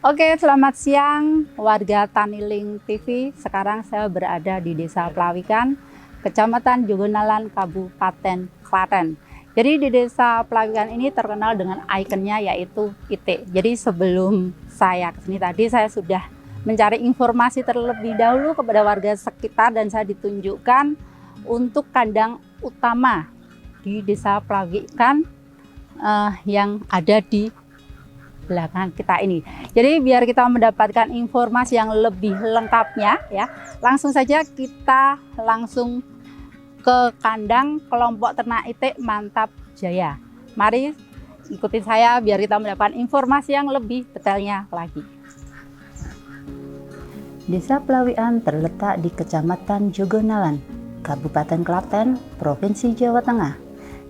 Oke, selamat siang warga Taniling TV. Sekarang saya berada di Desa Plawikan, Kecamatan Jogonalan, Kabupaten Klaten. Jadi di Desa Plawikan ini terkenal dengan ikonnya yaitu itik. Jadi sebelum saya kesini tadi saya sudah mencari informasi terlebih dahulu kepada warga sekitar dan saya ditunjukkan untuk kandang utama di Desa Plawikan yang ada di belakang kita ini. Jadi biar kita mendapatkan informasi yang lebih lengkapnya ya, langsung saja kita langsung ke kandang kelompok ternak itik Mantap Jaya. Mari ikuti saya biar kita mendapatkan informasi yang lebih detailnya lagi. Desa Plawikan terletak di Kecamatan Jogonalan, Kabupaten Klaten, Provinsi Jawa Tengah.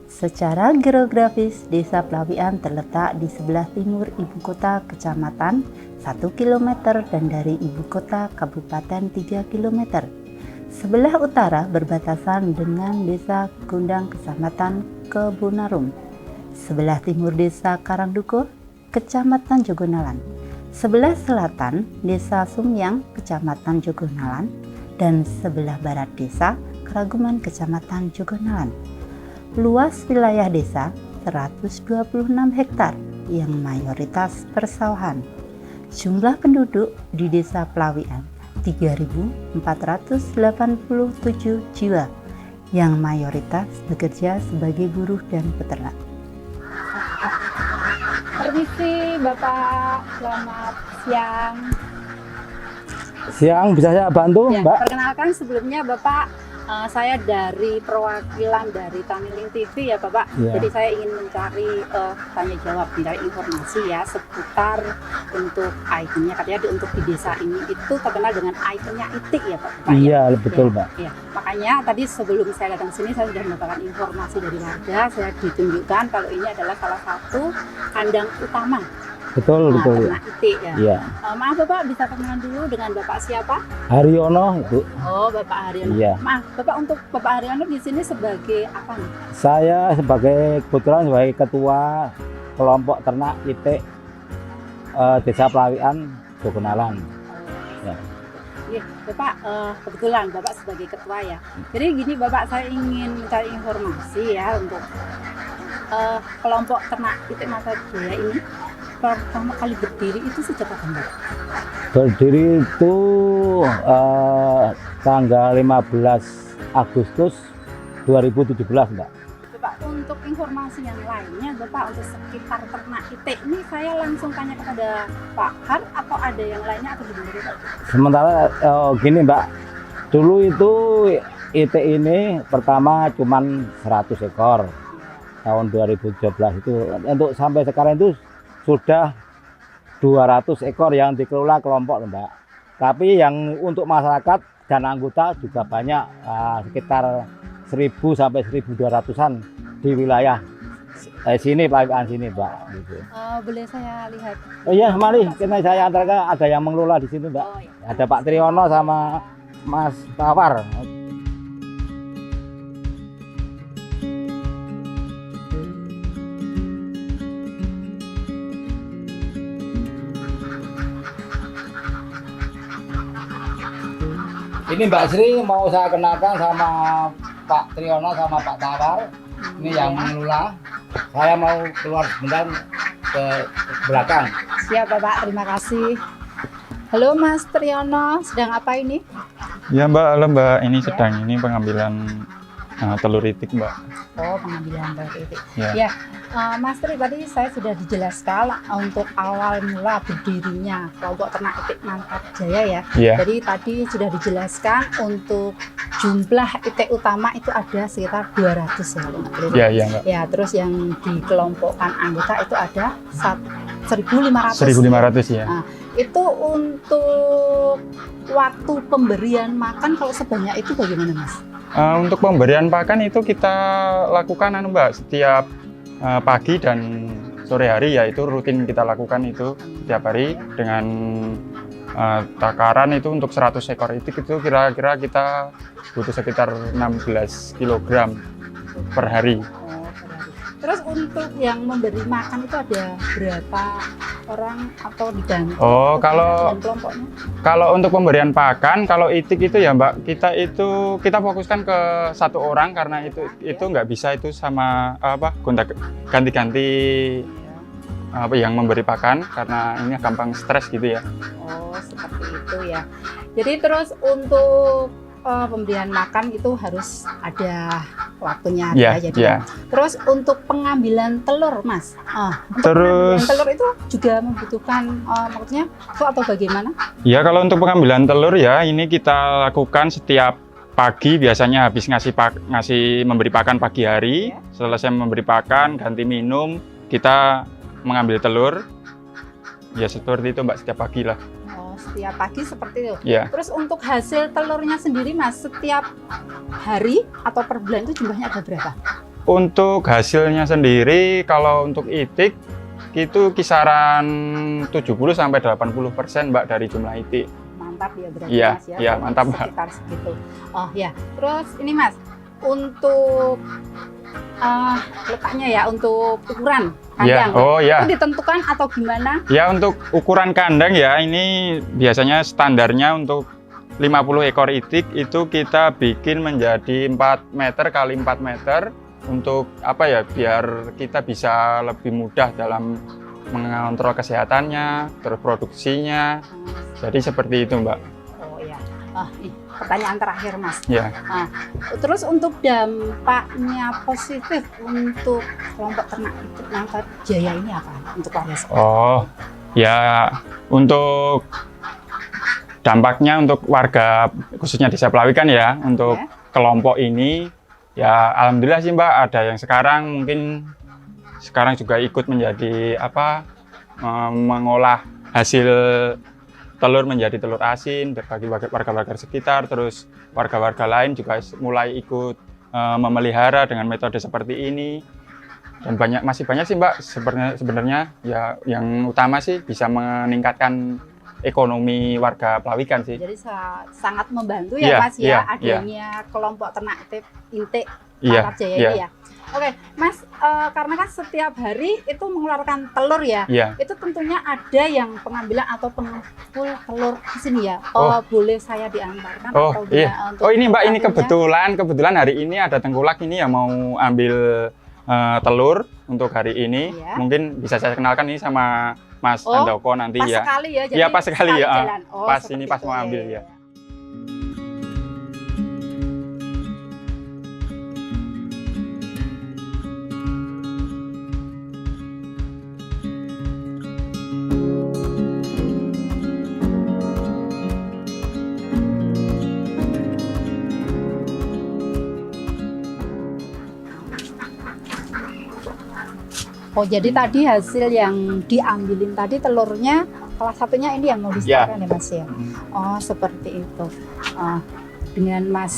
Secara geografis, Desa Plawikan terletak di sebelah timur ibu kota kecamatan 1 km dan dari ibu kota kabupaten 3 km. Sebelah utara berbatasan dengan Desa Gundang Kecamatan Kebonarum. Sebelah timur Desa Karangdukuh, Kecamatan Jogonalan. Sebelah selatan Desa Sumyang, Kecamatan Jogonalan, dan sebelah barat Desa Keraguman, Kecamatan Jogonalan. Luas wilayah desa 126 hektar yang mayoritas persawahan. Jumlah penduduk di Desa Plawikan 3.487 jiwa yang mayoritas bekerja sebagai buruh dan peternak. Permisi Bapak, selamat siang. Siang, bisa saya bantu, Ya, Mbak? perkenalkan sebelumnya Bapak, saya dari perwakilan dari Taniling TV ya Bapak. Ya. Jadi saya ingin mencari tanya jawab, mencari informasi ya seputar untuk ikonnya. Katanya untuk di desa ini itu terkenal dengan ikonnya itik ya Bapak. Iya, ya? betul, Mbak. Ya, makanya tadi sebelum saya datang sini saya sudah mendapatkan informasi dari warga. Saya ditunjukkan kalau ini adalah salah satu kandang utama. Betul, betul. Ternak itik ya. Iya. Maaf Bapak, bisa kenalan dulu dengan Bapak siapa? Haryono itu. Oh, Bapak Haryono. Iya. Maaf, Bapak untuk Bapak Haryono di sini sebagai apa nih? Saya kebetulan sebagai ketua kelompok ternak itik Desa Plawikan Jogonalan. Ya. Iya, Bapak kebetulan Bapak sebagai ketua ya. Jadi gini Bapak, saya ingin mencari informasi ya untuk kelompok ternak itik Mantap Jaya ini pertama kali berdiri itu sejak kapan Bapak? Berdiri itu tanggal 15 Agustus 2017, Mbak. Bapak, untuk informasi yang lainnya Bapak untuk sekitar ternak itik ini saya langsung tanya kepada Pak Har atau ada yang lainnya atau gimana Bapak? Sementara gini, Mbak. Dulu itu itik ini pertama cuman 100 ekor. Tahun 2017 itu. Untuk sampai sekarang itu sudah 200 ekor yang dikelola kelompok, Mbak. Tapi yang untuk masyarakat dan anggota juga banyak, sekitar 1000 sampai 1200-an di wilayah sini, Plawikan sini, Mbak. Gitu. Boleh saya lihat? Oh iya, mari kita saya antarkan, ada yang mengelola di sini, Mbak. Oh, iya. Ada Pak Triyono sama Mas Tawar. Ini Mbak Sri mau saya kenalkan sama Pak Triyono sama Pak Tawar. Ini yang mengelola. Saya mau keluar sebentar ke belakang. Siap Bapak, terima kasih. Halo Mas Triyono, sedang apa ini? Ya Mbak, halo Mbak, ini sedang ini pengambilan telur itik Mbak. Oh, pengambilan telur itik. Ya. Ya, Mas Tri, tadi saya sudah dijelaskan untuk awal mula berdirinya kelompok ternak itik Mantap Jaya ya. Iya. Jadi tadi sudah dijelaskan untuk jumlah itik utama itu ada sekitar 200 ya, kalau nggak keliru. Iya, iya Mbak. Ya, terus yang dikelompokkan anggota itu ada 1.500. 1.500 ya. Nah, itu untuk waktu pemberian makan kalau sebanyak itu bagaimana Mas? Untuk pemberian pakan itu kita lakukan Mbak, setiap pagi dan sore hari, ya itu rutin kita lakukan itu setiap hari dengan takaran itu untuk 100 ekor itik itu kira-kira kita butuh sekitar 16 kg per hari. Oh, per hari. Terus untuk yang memberi makan itu ada berapa orang atau diganti? Oh, Atau kalau- dengan kelompoknya? Kalau untuk pemberian pakan, kalau itik itu ya Mbak, kita fokuskan ke satu orang karena itu nggak bisa itu sama ganti-ganti apa yang memberi pakan karena ini gampang stres gitu ya. Oh, seperti itu ya. Jadi terus untuk pemberian makan itu harus ada waktunya Iya, ya. Jadi iya. terus untuk pengambilan telur, Mas. Untuk Terus- pengambilan telur itu juga membutuhkan maksudnya atau bagaimana? Ya kalau untuk pengambilan telur ya ini kita lakukan setiap pagi, biasanya habis ngasih memberi pakan pagi hari. Ya. Selesai memberi pakan, ganti minum, kita mengambil telur. Ya seperti itu Mbak, setiap pagi lah. Oh, setiap pagi seperti itu. Ya. Terus untuk hasil telurnya sendiri, Mas, setiap hari atau per bulan itu jumlahnya ada berapa? Untuk hasilnya sendiri, kalau untuk itik itu kisaran 70-80% Mbak dari jumlah itik. Mantap ya berarti, Iya, Mas ya. iya, mantap, Mbak. Sekitar segitu. Oh ya. Terus ini, Mas, untuk letaknya ya, untuk ukuran Ya, kandang. oh ya. Itu ditentukan atau gimana? Ya untuk ukuran kandang ya ini biasanya standarnya untuk 50 ekor itik itu kita bikin menjadi 4 meter kali 4 meter untuk apa ya, biar kita bisa lebih mudah dalam mengontrol kesehatannya, terus produksinya. Jadi seperti itu Mbak. Oh ya. Pertanyaan terakhir, Mas. Ya. Terus untuk dampaknya positif untuk kelompok ternak itik Nangka Jaya ini apa untuk warga sekitar? Oh ya, untuk dampaknya untuk warga khususnya Desa Plawikan ya, untuk kelompok ini ya alhamdulillah sih Mbak, ada yang sekarang mungkin sekarang juga ikut menjadi mengolah hasil telur menjadi telur asin bagi warga-warga sekitar, terus warga-warga lain juga mulai ikut memelihara dengan metode seperti ini. Dan masih banyak sih Mbak, sebenarnya ya yang utama sih bisa meningkatkan ekonomi warga Plawikan sih. Jadi sangat membantu Iya, ya, Mas iya, ya, adanya kelompok ternak intik Iya, Nangka Jaya iya. ini ya. Oke, Mas, karena kan setiap hari itu mengeluarkan telur ya. Iya. Itu tentunya ada yang pengambilan atau pengepul telur di sini ya. Oh. Boleh saya diantarkan Oh atau iya. untuk Oh ini Mbak, ini petaninya? kebetulan hari ini ada tengkulak ini yang mau ambil telur untuk hari ini. Iya. Mungkin bisa saya kenalkan ini sama Mas Oh, Andoko nanti Pas ya. sekali ya. Iya, pas sekali ya. jalan. Oh, Pas seperti ini pas itu. mau ambil Iya, ya. Oh, jadi tadi hasil yang diambilin tadi telurnya salah satunya ini yang mau disetorkan ya, Mas ya. Oh, seperti itu. Dengan Mas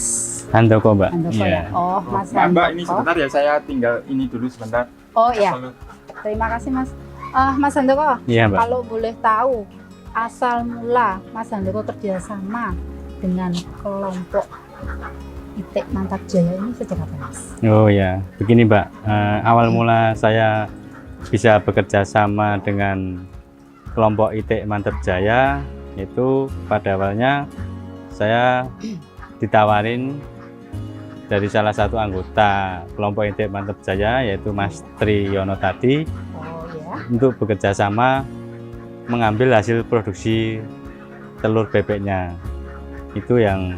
Handoko Mbak. Handoko ya. Oh, Mas Mbak, ini Handoko. sebentar ya, saya tinggal ini dulu sebentar. Oh ya, terima kasih Mas. Mas Handoko, Iya Mbak. kalau boleh tahu asal mula Mas Handoko kerjasama dengan kelompok itik Mantap Jaya ini sejak kapan, Mas? Oh ya, begini Mbak. Awal mula saya bisa bekerja sama dengan kelompok itik Mantap Jaya itu pada awalnya saya ditawarin dari salah satu anggota kelompok itik Mantap Jaya yaitu Mas Triyono tadi Oh ya. untuk bekerja sama mengambil hasil produksi telur bebeknya. Itu yang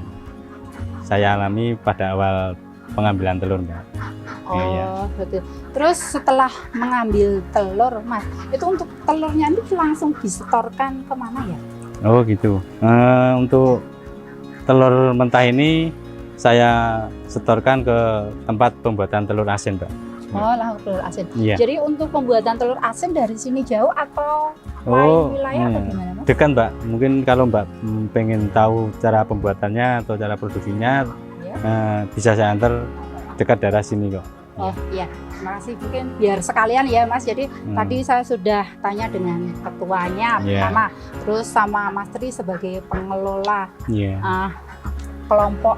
saya alami pada awal pengambilan telur Mbak. Oh, Iya. betul. Terus setelah mengambil telur, Mas, itu untuk telurnya itu langsung disetorkan kemana ya? Oh gitu. Untuk telur mentah ini saya setorkan ke tempat pembuatan telur asin, Mbak. Oh, langsung telur asin. Iya. Jadi untuk pembuatan telur asin dari sini jauh atau lain wilayah atau gimana, Mas? Dekat Mbak. Mungkin kalau Mbak pengen tahu cara pembuatannya atau cara produksinya, Ya. bisa saya antar dekat daerah sini kok. Oh iya, terima kasih. Mungkin biar sekalian ya Mas. Jadi tadi saya sudah tanya dengan ketuanya pertama, terus sama Mas Tri sebagai pengelola Iya. kelompok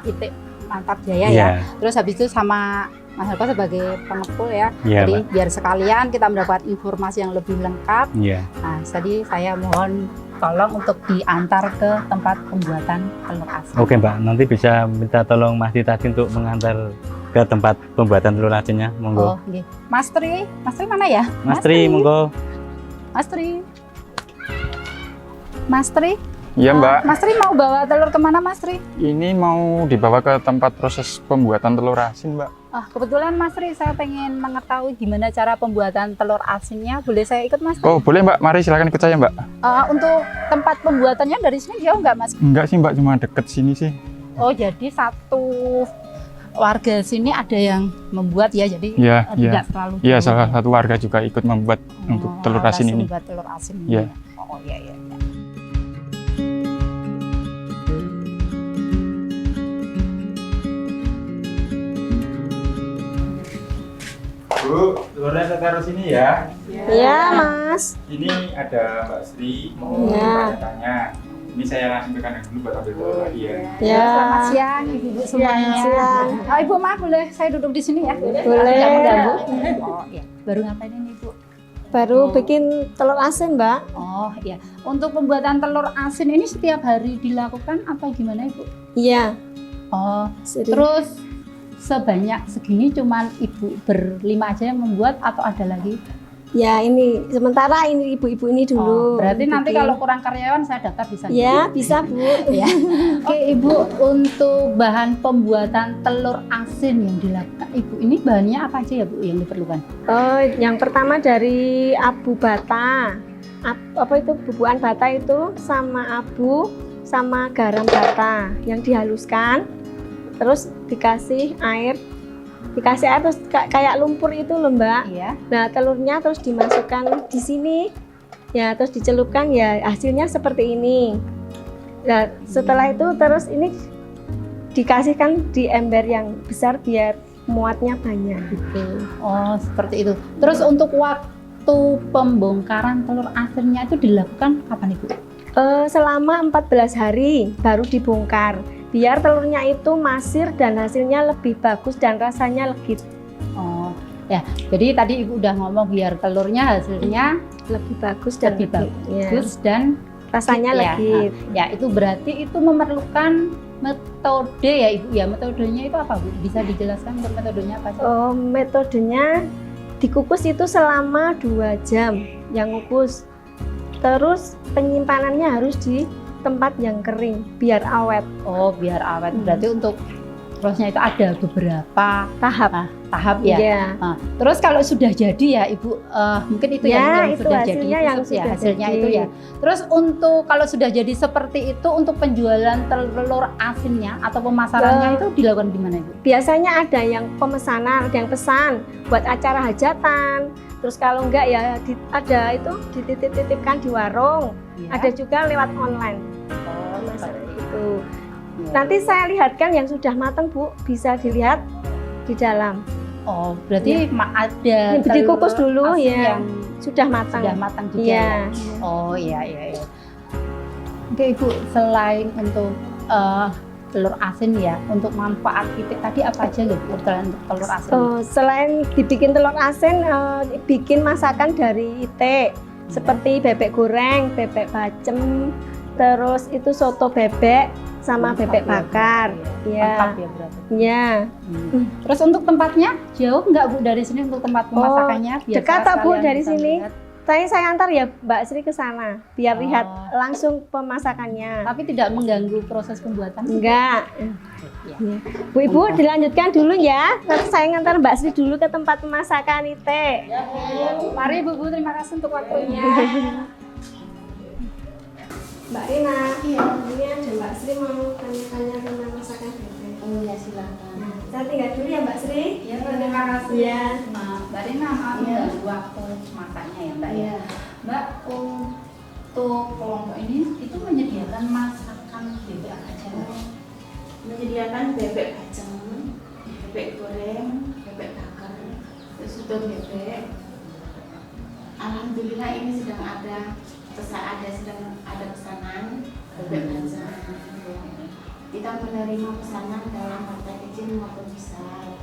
itik Mantap Jaya Iya. ya. Terus habis itu sama Mas Harko sebagai pengepul ya. Iya, Jadi Pak. biar sekalian kita mendapat informasi yang lebih lengkap. Iya. Nah, tadi saya mohon tolong untuk diantar ke tempat pembuatan telur asin. Oke Mbak, nanti bisa minta tolong Mas Tri tadi untuk mengantar ke tempat pembuatan telur asinnya, monggo. Oh, nggih. Mas Tri mana ya? Mas Tri, monggo. Mas Tri. Mas Tri, Iya Mbak, Mas Tri mau bawa telur kemana Mas Tri? ini mau dibawa ke tempat proses pembuatan telur asin Mbak. Ah, kebetulan Mas Tri saya pengen mengetahui gimana cara pembuatan telur asinnya. Boleh saya ikut Mas? Oh boleh Mbak, mari silakan ikut saya Mbak. Untuk tempat pembuatannya dari sini jauh nggak Mas? Enggak sih Mbak, cuma deket sini sih. Oh, jadi satu warga sini ada yang membuat ya, jadi Iya, iya. tidak terlalu Iya, jauh. salah satu warga juga ikut membuat untuk telur asin ini. Membuat telur asin. Iya. Oh iya iya. Bu, telurnya saya taruh sini ya. Iya, Mas. Ini ada Mbak Sri mau Iya. tanya. Ini saya langsung ke kanan dulu buat ambil telur lagi ya. Ya. Selamat siang ibu-ibu semuanya. siang. Oh, Ibu maaf boleh saya duduk di sini ya? Boleh. Tidak mengganggu. Oh iya. Baru ngapain ini Ibu? Baru bikin telur asin, Mbak. Oh iya. Untuk pembuatan telur asin ini setiap hari dilakukan apa gimana Ibu? Iya. Oh, Sering. terus sebanyak segini cuman Ibu berlima aja yang membuat atau ada lagi? Ya, ini sementara ini ibu-ibu ini Oh, dulu. berarti nanti bikin. kalau kurang karyawan saya daftar bisa? Ya, bisa, Bu. Ya. Oke Ibu, untuk bahan pembuatan telur asin yang dilakukan Ibu ini bahannya apa aja ya Bu yang diperlukan? Oh, yang pertama dari abu bata. Apa itu bubukan bata itu sama abu sama garam bata yang dihaluskan. Terus dikasih air terus kayak lumpur itu loh Mbak. Iya. Nah, telurnya terus dimasukkan di sini. Ya, terus dicelupkan ya hasilnya seperti ini. Nah, setelah itu terus ini dikasihkan di ember yang besar biar muatnya banyak gitu. Oh seperti itu. Terus untuk waktu pembongkaran telur asinnya itu dilakukan kapan Ibu? Selama 14 hari baru dibongkar. Biar telurnya itu masir dan hasilnya lebih bagus dan rasanya legit. Oh ya, jadi tadi Ibu udah ngomong biar telurnya hasilnya Lebih bagus dan lebih legit. Ya. bagus dan Rasanya ya. legit. Ya itu berarti itu memerlukan metode ya Ibu ya. Metodenya itu apa Bu? Bisa dijelaskan untuk metodenya apa sih? Metodenya dikukus itu selama 2 jam yang ngukus. Terus penyimpanannya harus di tempat yang kering biar awet. Oh biar awet. Berarti untuk prosesnya itu ada beberapa tahap ya. Iya. Nah, terus kalau sudah jadi ya Ibu, mungkin itu Ya, yang itu sudah jadi hasilnya itu yang ya, sudah hasilnya jadi. itu ya. Terus untuk kalau sudah jadi seperti itu untuk penjualan telur asinnya atau pemasarannya itu dilakukan di mana Ibu? Biasanya ada yang pemesanan, ada yang pesan buat acara hajatan. Terus kalau enggak ya ada itu dititip-titipkan di warung. Ya. Ada juga lewat online. Oh, seperti Itu. Ya. Nanti saya lihatkan yang sudah matang, Bu. Bisa dilihat di dalam. Oh, berarti ada Ini dikukus telur dulu asin ya. yang Sudah matang. sudah matang di Iya. dalam. Oh iya iya iya. Oke Ibu, selain untuk telur asin ya, untuk manfaat titik tadi apa aja gitu untuk telur asin? Selain dibikin telur asin, bikin masakan dari itik seperti bebek goreng, bebek bacem, terus itu soto bebek sama Lengkap bebek ya, bakar. Lengkap Ya, ya berarti. ya. Terus untuk tempatnya jauh nggak Bu dari sini untuk tempat pemasakannya? Biar dekat saya Bu sekalian dari bisa sini. melihat. Saya antar ya Mbak Sri ke sana biar Oh. lihat langsung pemasakannya. Tapi tidak mengganggu proses pembuatan? Enggak. Ya. Bu Ibu dilanjutkan dulu ya. Nanti saya ngantar Mbak Sri dulu ke tempat pemasakan itik. Mari Bu, terima kasih untuk waktunya. Mbak Rina, ini ada Mbak Sri mau tanya-tanya tentang masakan bebek. Oh ya silakan. Nah, saya tinggal dulu ya Mbak Sri. Ya terima kasih. Ya. Mbak Rina maaf mengganggu waktu masaknya ya Mbak ya. Mbak untuk kelompok ini itu menyediakan masakan bebek apa aja? Menyediakan bebek bacem, bebek goreng, bebek bakar, terus soto bebek. Alhamdulillah ini sedang ada pesanan bebek bacem. kita menerima pesanan dalam partai kecil maupun besar.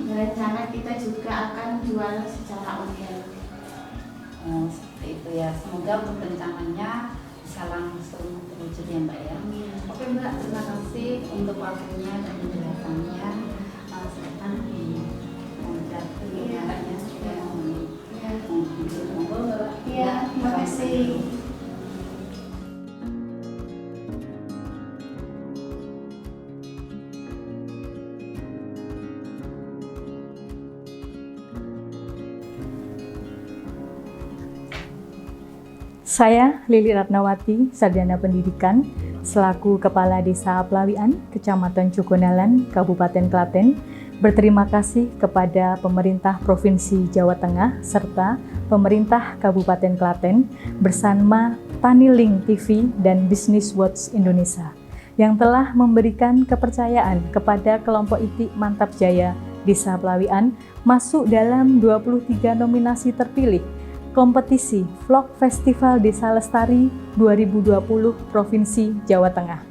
Berencana kita juga akan jual secara online. Oh, seperti itu ya. Semoga untuk rencananya bisa langsung terwujud ya Mbak ya. Oke Mbak, terima kasih untuk waktunya dan penjelasannya. Silakan di kegiatannya sudah monggo Mbak. Ya, terima kasih. Saya Lili Ratnawati, Sarjana Pendidikan, selaku Kepala Desa Plawian, Kecamatan Jogonalan, Kabupaten Klaten, berterima kasih kepada pemerintah Provinsi Jawa Tengah serta pemerintah Kabupaten Klaten bersama Tanilink TV dan Business Watch Indonesia yang telah memberikan kepercayaan kepada kelompok ITI Mantap Jaya Desa Plawian masuk dalam 23 nominasi terpilih kompetisi Vlog Festival Desa Lestari 2020 Provinsi Jawa Tengah.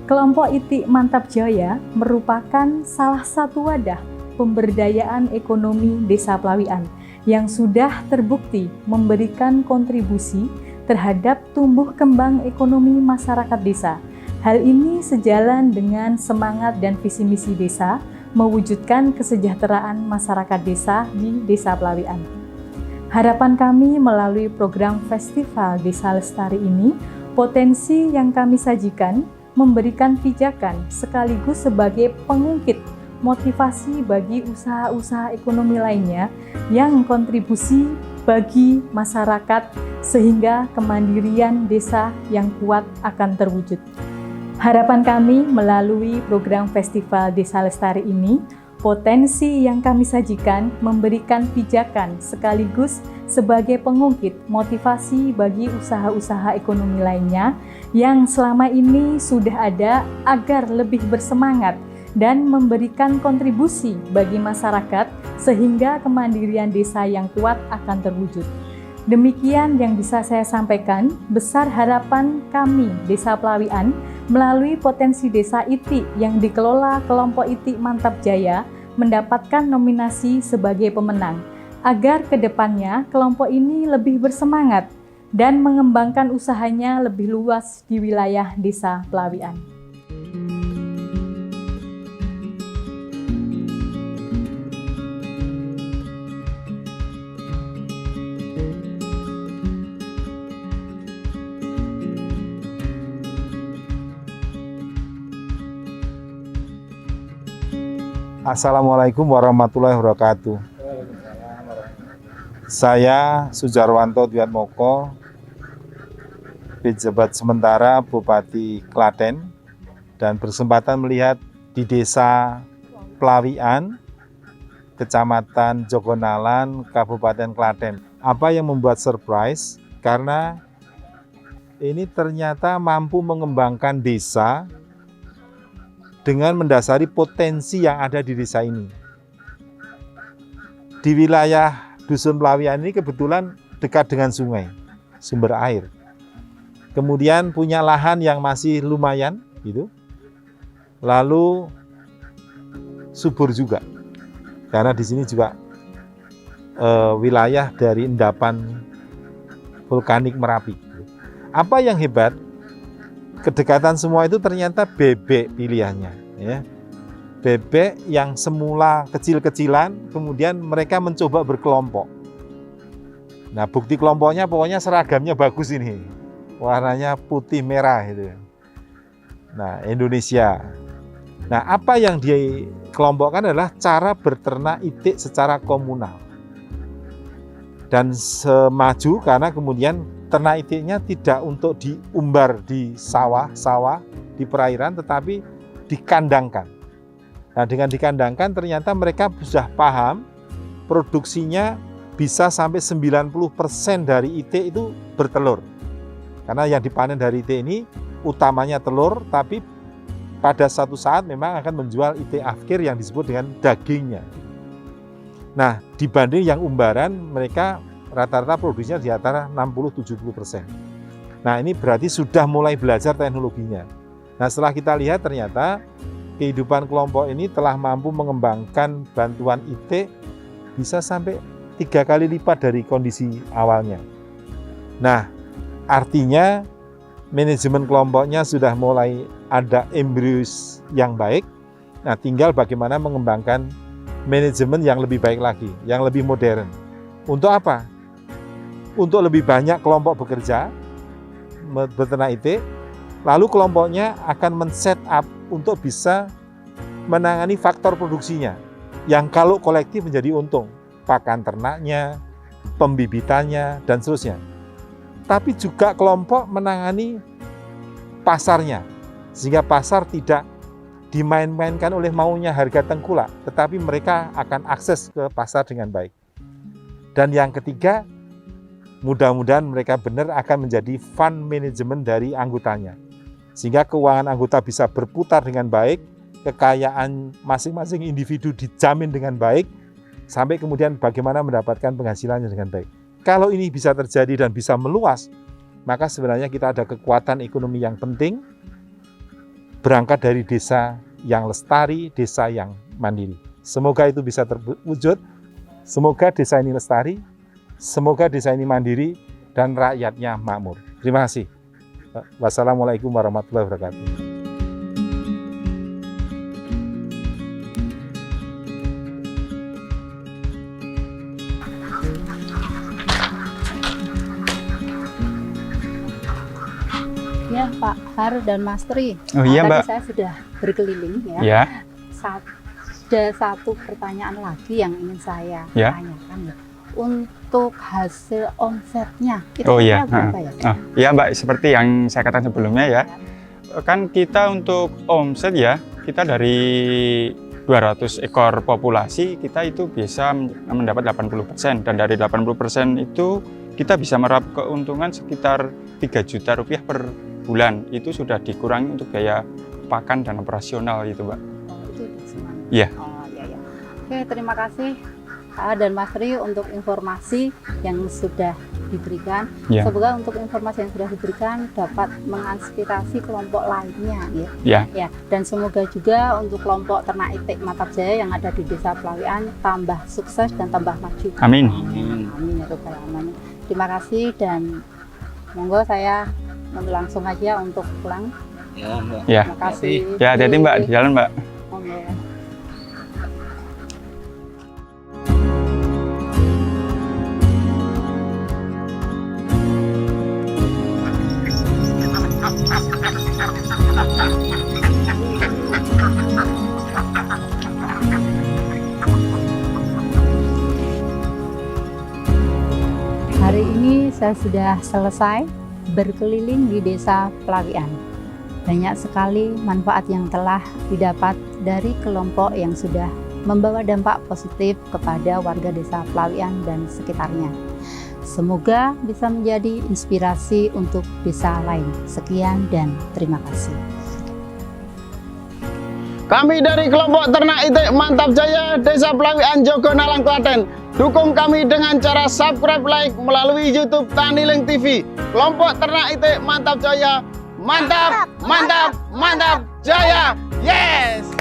Kelompok ITI Mantap Jaya merupakan salah satu wadah pemberdayaan ekonomi Desa Plawian yang sudah terbukti memberikan kontribusi terhadap tumbuh kembang ekonomi masyarakat desa. Hal ini sejalan dengan semangat dan visi misi desa mewujudkan kesejahteraan masyarakat desa di Desa Plawian. Harapan kami melalui program Festival Desa Lestari ini, potensi yang kami sajikan memberikan pijakan sekaligus sebagai pengungkit motivasi bagi usaha-usaha ekonomi lainnya yang kontribusi bagi masyarakat sehingga kemandirian desa yang kuat akan terwujud. Harapan kami melalui program Festival Desa Lestari ini, potensi yang kami sajikan memberikan pijakan sekaligus sebagai pengungkit motivasi bagi usaha-usaha ekonomi lainnya yang selama ini sudah ada agar lebih bersemangat dan memberikan kontribusi bagi masyarakat sehingga kemandirian desa yang kuat akan terwujud. Demikian yang bisa saya sampaikan, besar harapan kami Desa Plawian melalui potensi desa ITI yang dikelola kelompok ITI Mantap Jaya mendapatkan nominasi sebagai pemenang, agar kedepannya kelompok ini lebih bersemangat dan mengembangkan usahanya lebih luas di wilayah Desa Plawian. Assalamualaikum warahmatullahi wabarakatuh. Saya Sujarwanto Dwiatmoko, pejabat sementara Bupati Klaten, dan berkesempatan melihat di Desa Plawian, Kecamatan Jogonalan, Kabupaten Klaten. Apa yang membuat surprise? Karena ini ternyata mampu mengembangkan desa dengan mendasari potensi yang ada di desa ini. Di wilayah Dusun Plawian ini kebetulan dekat dengan sungai, sumber air. Kemudian punya lahan yang masih lumayan, gitu. Lalu subur juga, karena di sini juga wilayah dari endapan vulkanik Merapi. Apa yang hebat? Kedekatan semua itu ternyata bebek pilihannya, ya. Bebek yang semula kecil-kecilan, kemudian mereka mencoba berkelompok. Nah, bukti kelompoknya pokoknya seragamnya bagus ini, warnanya putih merah itu. Nah, Indonesia. Nah, apa yang dikelompokkan adalah cara berternak itik secara komunal dan semaju, karena kemudian ternak itiknya tidak untuk diumbar di sawah-sawah, di perairan, tetapi dikandangkan. Nah, dengan dikandangkan ternyata mereka sudah paham produksinya bisa sampai 90% dari itik itu bertelur. Karena yang dipanen dari itik ini utamanya telur, tapi pada satu saat memang akan menjual itik akhir yang disebut dengan dagingnya. Nah, dibanding yang umbaran, mereka rata-rata produksinya di antara 60-70%. Nah, ini berarti sudah mulai belajar teknologinya. Nah, setelah kita lihat ternyata kehidupan kelompok ini telah mampu mengembangkan bantuan IT bisa sampai 3 kali lipat dari kondisi awalnya. Nah, artinya manajemen kelompoknya sudah mulai ada embryos yang baik. Nah, tinggal bagaimana mengembangkan manajemen yang lebih baik lagi, yang lebih modern. Untuk apa? Untuk lebih banyak kelompok bekerja, beternak IT, lalu kelompoknya akan men-set up untuk bisa menangani faktor produksinya, yang kalau kolektif menjadi untung, pakan ternaknya, pembibitannya, dan seterusnya. Tapi juga kelompok menangani pasarnya, sehingga pasar tidak dimain-mainkan oleh maunya harga tengkulak, tetapi mereka akan akses ke pasar dengan baik. Dan yang ketiga, mudah-mudahan mereka benar akan menjadi fund management dari anggotanya. Sehingga keuangan anggota bisa berputar dengan baik, kekayaan masing-masing individu dijamin dengan baik, sampai kemudian bagaimana mendapatkan penghasilannya dengan baik. Kalau ini bisa terjadi dan bisa meluas, maka sebenarnya kita ada kekuatan ekonomi yang penting, berangkat dari desa yang lestari, desa yang mandiri. Semoga itu bisa terwujud, semoga desa ini lestari, semoga desa ini mandiri, dan rakyatnya makmur. Terima kasih. Wassalamualaikum warahmatullahi wabarakatuh. Ya Pak Har dan Mas Tri, Oh iya, tadi Mbak. saya sudah berkeliling ya. Ya, Ada satu pertanyaan lagi yang ingin saya Ya. tanyakan. Untuk hasil omsetnya, itu Oh iya, berapa ya? Iya Mbak, seperti yang saya katakan sebelumnya ya, kan kita untuk omset ya, kita dari 200 ekor populasi, kita itu bisa mendapat 80%, dan dari 80% itu kita bisa merap keuntungan sekitar 3 juta rupiah per bulan. Itu sudah dikurangi untuk biaya pakan dan operasional gitu Mbak. Oh, itu semuanya? Iya. Oh iya, iya. Oke, terima kasih Pak dan Mas Tri untuk informasi yang sudah diberikan. Ya. Semoga untuk informasi yang sudah diberikan dapat menginspirasi kelompok lainnya ya. Ya. Ya, dan semoga juga untuk kelompok ternak itik Mantap Jaya yang ada di Desa Pelawian tambah sukses dan tambah maju. Amin. Amin ya Rabbal alamin. Terima kasih dan monggo saya langsung aja untuk pulang. Ya. Terima kasih. Ya, hati-hati Mbak di jalan Mbak. Monggo. Hari ini saya sudah selesai berkeliling di Desa Pelawian. Banyak sekali manfaat yang telah didapat dari kelompok yang sudah membawa dampak positif kepada warga Desa Pelawian dan sekitarnya. Semoga bisa menjadi inspirasi untuk desa lain. Sekian dan terima kasih. Kami dari kelompok ternak itik Mantap Jaya Desa Pelawian Jogonalan Klaten. Dukung kami dengan cara subscribe, like melalui YouTube Taniling TV. Kelompok ternak itik Mantap Jaya, mantap, mantap, mantap, jaya. Yes!